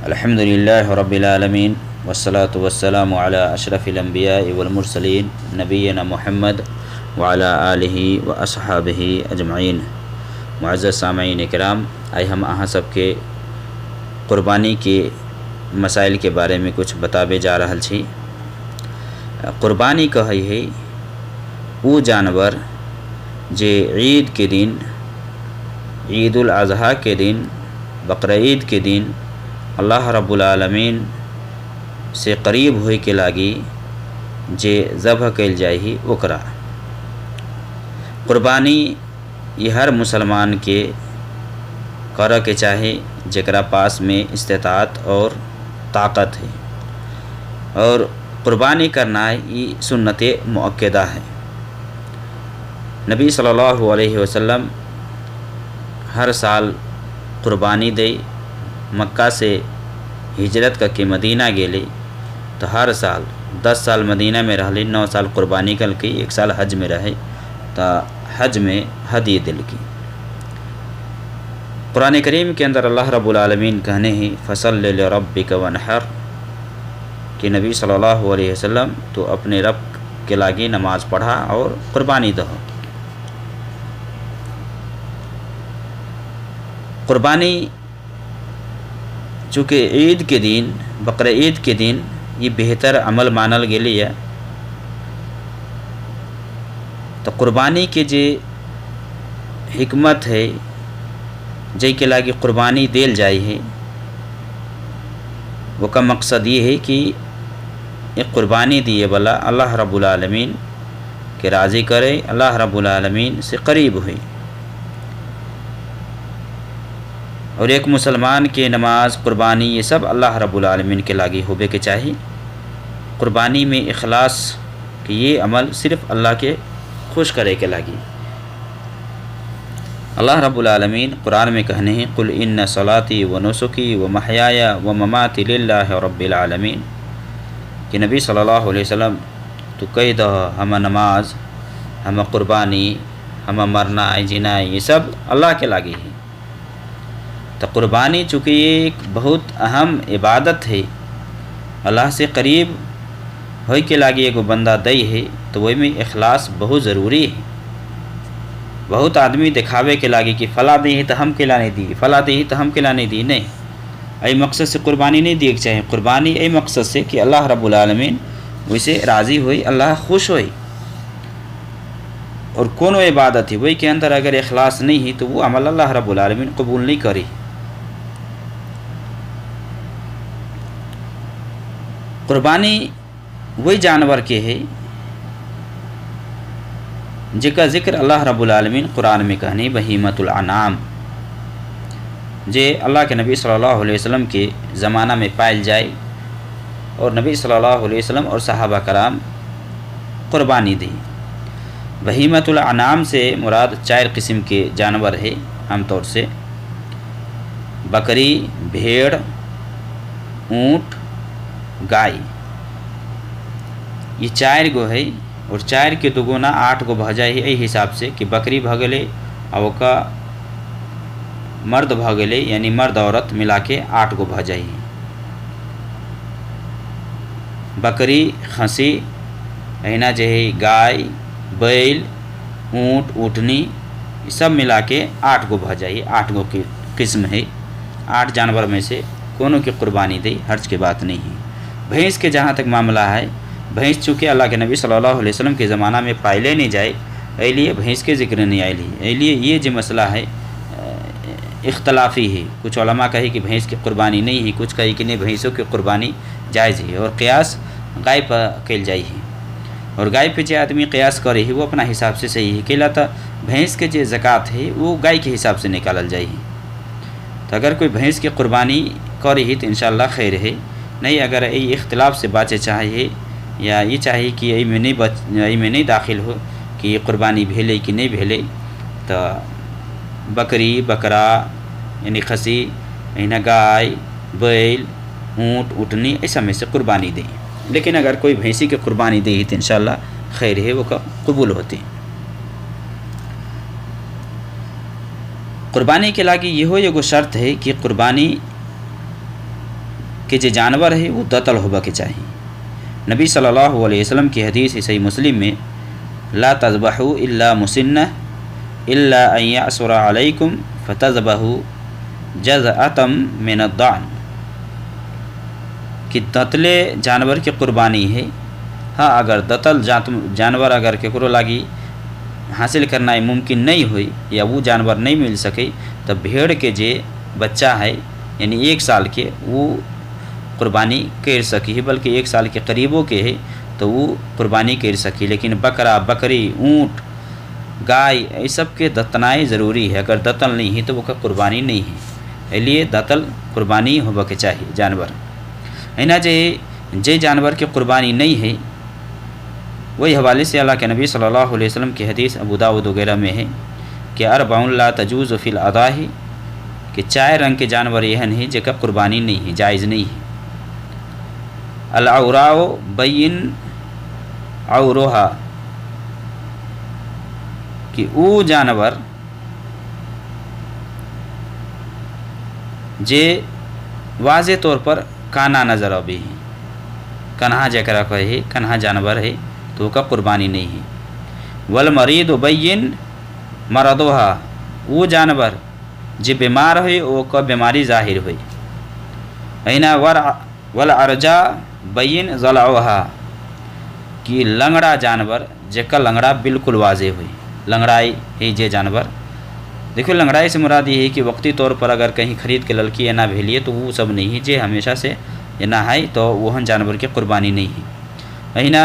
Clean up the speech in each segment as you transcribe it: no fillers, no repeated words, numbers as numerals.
الحمدللہ رب العالمین والصلاة والسلام علی اشرف الانبیاء والمرسلین نبینا محمد وعلی آلہ واصحابہ اجمعین۔ معزز سامعین کرام، آئی ہم اہاں سب کے قربانی کے مسائل کے بارے میں کچھ بتابے جا رہا چھی۔ قربانی کہی ہے وہ جانور جے عید کے دن، عید الاضحیٰ کے دن، بقرعید کے دن اللہ رب العالمین سے قریب ہوئی کے لاگی جے ذبح کیل جائے ہی اکرا۔ قربانی یہ ہر مسلمان کے کرا کے چاہے جکرا پاس میں استطاعت اور طاقت ہے، اور قربانی کرنا یہ سنت مؤکدہ ہے۔ نبی صلی اللہ علیہ وسلم ہر سال قربانی دے، مکہ سے ہجرت کر کے مدینہ گیلے تو ہر سال 10 سال مدینہ میں رہے، 9 سال قربانی کر کے 1 سال حج میں رہے تو حج میں ہدیہ دل کی۔ قرآن کریم کے اندر اللہ رب العالمین کہنے ہیں فصل لربک ونحر، کہ نبی صلی اللہ علیہ وسلم تو اپنے رب کے لاگی نماز پڑھا اور قربانی دو۔ قربانی چونکہ عید کے دن، بقرعید کے دن یہ بہتر عمل مانل گئی ہے، تو قربانی کے جو حکمت ہے جے کے لاگی قربانی دیل جائے ہے، وہ کا مقصد یہ ہے کہ ایک قربانی دیے والا اللہ رب العالمین کے راضی کرے، اللہ رب العالمین سے قریب ہوئی۔ اور ایک مسلمان کے نماز، قربانی یہ سب اللہ رب العالمین کے لاگی ہوبے کے چاہیے۔ قربانی میں اخلاص کہ یہ عمل صرف اللہ کے خوش کرے کے لاگی۔ اللہ رب العالمین قرآن میں کہنے ہیں قل ان صلاتی و نسکی و محیای و مماتی للہ رب العالمین، کہ نبی صلی اللہ علیہ وسلم تو کہہ دو ہم نماز، ہم قربانی، ہم مرنا جینا یہ سب اللہ کے لاگی ہے۔ تو قربانی چونکہ یہ ایک بہت اہم عبادت ہے، اللہ سے قریب ہوئی کے لاگی ایک بندہ دئی ہے، تو وہ میں اخلاص بہت ضروری ہے۔ بہت آدمی دکھاوے کے لاگی کہ فلاں دی ہے تو ہم کھلانے دی، فلاں دی ہے تو ہم کھلانے دی، نہیں، ای مقصد سے قربانی نہیں دیکھ چاہیے۔ قربانی ای مقصد سے کہ اللہ رب العالمین ویسے راضی ہوئی، اللہ خوش ہوئی۔ اور کونو عبادت ہے وہی کے اندر اگر اخلاص نہیں ہے تو وہ عمل اللہ رب العالمین قبول نہیں کری۔ قربانی وہی جانور کے ہے جن کا ذکر اللہ رب العالمین قرآن میں کہنے بہیمۃ الانعام، جے اللہ کے نبی صلی اللہ علیہ وسلم کے زمانہ میں پائل جائے، اور نبی صلی اللہ علیہ وسلم اور صحابہ کرام قربانی دی۔ بہیمۃ الانعام سے مراد 4 قسم کے جانور ہے، عام طور سے بکری، بھیڑ، اونٹ، گائے، یہ 4 گو ہے، اور 4 کے 2 گنا 8 گو بھ جائے یہی حساب سے کہ بکری بھ گلے اور کا مرد بھ گلے، یعنی مرد عورت ملا کے 8 گو بھ جائے۔ بکری، خنسی، اینا جو ہے گائے، بیل، اونٹ، اونٹنی، یہ سب ملا کے 8 گو بھ جائے۔ 8 گو کی قسم ہے، 8 جانور میں سے کونوں کی قربانی دی، حرج کی بات نہیں ہے۔ بھینس کے جہاں تک معاملہ ہے، بھینس چونکہ اللہ کے نبی صلی اللہ علیہ وسلم کے زمانہ میں پائلے نہیں جائے، اس لیے بھینس کے ذکر نہیں آئی لی، اس لیے یہ جو مسئلہ ہے اختلافی ہے۔ کچھ علماء کہی کہ بھینس کی قربانی نہیں ہے، کچھ کہی کہ نہیں بھینسوں کی قربانی جائز ہے، اور قیاس گائے پر کیل جائی ہے۔ اور گائے پہ جو آدمی قیاس کرے ہے وہ اپنا حساب سے صحیح ہے، کہ لاتا بھینس کے جو زکوٰۃ ہے وہ گائے کے حساب سے نکالل جائے۔ تو اگر کوئی بھینس کی قربانی کرے ہی تو انشاءاللہ خیر ہے، نہیں اگر یہ اختلاف سے بچے چاہیے، یا یہ چاہیے کہ ای میں نہیں داخل ہو کہ یہ قربانی بھیلے کہ نہیں بھیلے، تو بکری، بکرا یعنی خسی، گائے، بیل، اونٹ، اونٹنی ایسا میں سے قربانی دیں۔ لیکن اگر کوئی بھینسی کی قربانی دے تو انشاءاللہ خیر ہے، وہ قبول ہوتی۔ قربانی کے لاگی یہ شرط ہے کہ قربانی کہ جو جانور ہے وہ دتل ہوبا کے چاہیے۔ نبی صلی اللہ علیہ وسلم کی حدیث ہے صحیح مسلم میں، لا تذبحوا الا مسنہ الا ان یعصر علیکم فتذبحوا جزعۃ من الضأن، کہ دتلے جانور کی قربانی ہے۔ ہاں اگر دتل جانور اگر ککرو لاگی حاصل کرنا ممکن نہیں ہوئی یا وہ جانور نہیں مل سکے تو بھیڑ کے جو بچہ ہے یعنی 1 سال کے وہ قربانی کر سکی ہے، بلکہ 1 سال کے قریبوں کے ہے تو وہ قربانی کر سکی۔ لیکن بکرا، بکری، اونٹ، گائے یہ سب کے دتنائے ضروری ہے، اگر دتل نہیں ہے تو وہ کا قربانی نہیں ہے، اس لیے دتل قربانی ہوبا کے چاہیے جانور۔ اینا جے جانور کی قربانی نہیں ہے، وہی حوالے سے اللہ کے نبی صلی اللہ علیہ وسلم کی حدیث ابو داؤد وغیرہ میں ہے کہ 4 لا تجوز فی الاضاحی، کہ 4 رنگ کے جانور یہ ہیں جن کا قربانی نہیں ہے، جائز نہیں ہے۔ العوراء بین عورها، کہ وہ جانور جے واضح طور پر کانا نظر آبی ہے، کنہا جکرا کہ ہے، کنہا جانور ہے تو کا قربانی نہیں ہے۔ والمرید بین مرضها، وہ جانور جو بیمار ہوئی وہ کا بیماری ظاہر ہوئی۔ اینا والعرجا بین ضلعها، کہ لنگڑا جانور جے کا لنگڑا بالکل واضح ہوئی، لنگڑائی ہے جے جانور۔ دیکھو لنگڑائی سے مراد یہ ہے کہ وقتی طور پر اگر کہیں خرید کے للکی یا نہ بھیلیے تو وہ سب نہیں ہے، جے ہمیشہ سے یہ نہ ہے تو وہ جانور کی قربانی نہیں ہے۔ اینا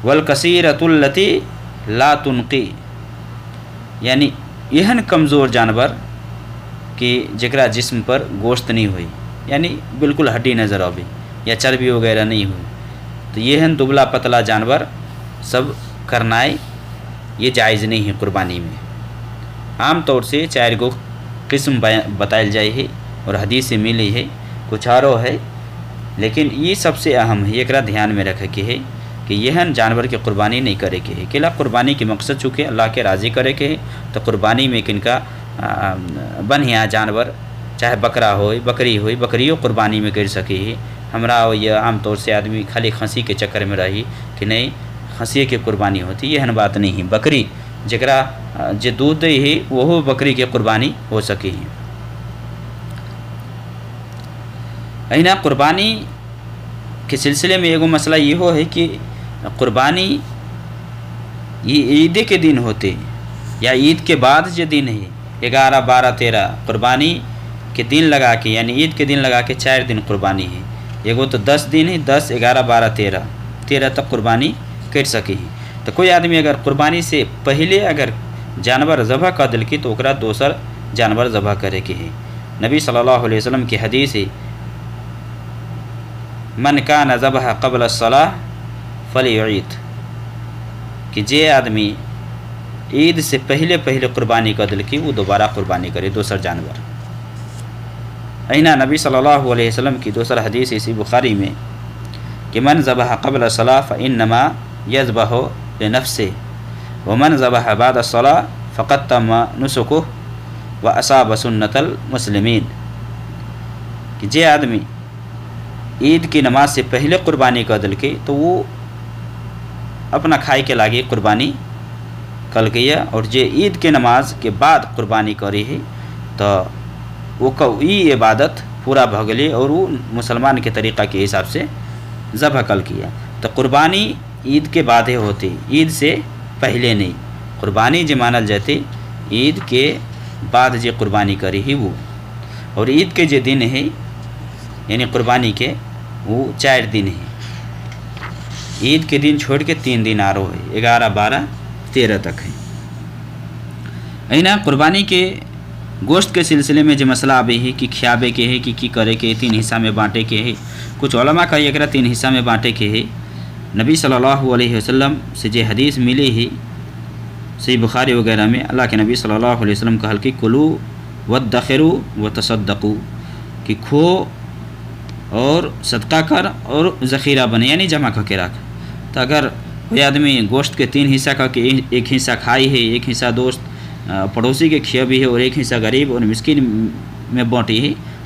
والکثیرۃ التی لا تنقی، یعنی یہ کمزور جانور کہ جکرا جسم پر گوشت نہیں ہوئی، یعنی بالکل ہڈی نظر آبی یا چربی وغیرہ نہیں ہوئی، تو یہ دبلا پتلا جانور سب کرنا ہے، یہ جائز نہیں ہے قربانی میں۔ عام طور سے 4 قسم بتائل جائے ہے اور حدیث سے ملی ہے، کچھ آرو ہے، لیکن یہ سب سے اہم ہے، یہ دھیان میں رکھے کے ہے کہ یہ جانور کی قربانی نہیں کرے کے ہے۔ کہ قربانی کی مقصد چونکہ اللہ کے راضی کرے کے ہے، تو قربانی میں کن کا بنیا جانور چاہے بکرا ہوئی، بکری ہوئی، بکریوں قربانی میں کر سکے ہے۔ ہمارا یہ عام طور سے آدمی خالی کھنسی کے چکر میں رہی کہ نہیں کھنسی کی قربانی ہوتی، یہ بات نہیں ہے۔ بکری جکرا جو دودھ دے ہے وہ بکری کی قربانی ہو سکے ہے۔ اینا قربانی کے سلسلے میں ایک مسئلہ یہ ہو ہے کہ قربانی یہ عید کے دن ہوتے یا عید کے بعد جو دن ہے 11، 12، 13 قربانی کے دن لگا کے، یعنی عید کے دن لگا کے 4 دن قربانی ہے۔ ایک تو 10 دن ہے، 10، 11، 12، 13 تک قربانی کر سکے ہیں۔ تو کوئی آدمی اگر قربانی سے پہلے اگر جانور ذبح کر دل کی تو اکرا دوسر جانور ذبح کرے کے ہے۔ نبی صلی اللہ علیہ وسلم کی حدیث ہے، من کان ذبح قبل الصلاۃ فلیعید، کہ جے آدمی عید سے پہلے قربانی کر دل کی وہ دوبارہ قربانی کرے دوسر جانور۔ اینا نبی صلی اللہ علیہ وسلم کی دوسر حدیث اسی بخاری میں کہ من ذبح قبل الصلاۃ فانما یذبح لنفسه ومن ذبح بعد الصلاۃ فقد تم نسکہ واصاب سنت المسلمین، کہ جے آدمی عید کی نماز سے پہلے قربانی کر دل کے تو وہ اپنا کھائی کے لاگے قربانی کل گیا، اور جے عید کے نماز کے بعد قربانی کری ہے تو وہ یہ عبادت پورا بھگلے اور وہ مسلمان کے طریقہ کے حساب سے ذبح کل کیا۔ تو قربانی عید کے بعد ہوتی، عید سے پہلے نہیں۔ قربانی جو مانل جاتے عید کے بعد جو قربانی کری ہے وہ، اور عید کے جو دن ہے یعنی قربانی کے وہ 4 دن ہے، عید کے دن چھوڑ کے 3 دن آرو ہے، 11، 12، 13 تک ہے۔ اینا قربانی کے گوشت کے سلسلے میں جو مسئلہ ابھی ہے کہ کھیابے کے ہے کہ کی کرے کے 3 حصہ میں بانٹے کے ہے۔ کچھ علماء کا یہ 3 حصہ میں بانٹے کے ہے۔ نبی صلی اللہ علیہ وسلم سے جو حدیث ملی ہے صحیح بخاری وغیرہ میں، اللہ کے نبی صلی اللہ علیہ وسلم کہا کہ کلو وادخروا وتصدقوا، کہ کھو اور صدقہ کر اور ذخیرہ بنے یعنی جمع کر کے رکھ۔ تو اگر کوئی آدمی گوشت کے 3 حصہ کر کے 1 حصہ کھائی ہے، 1 حصہ دوست پڑوسی کے کھیابی ہے اور 1 حصہ غریب اور مسکین میں بانٹی ہے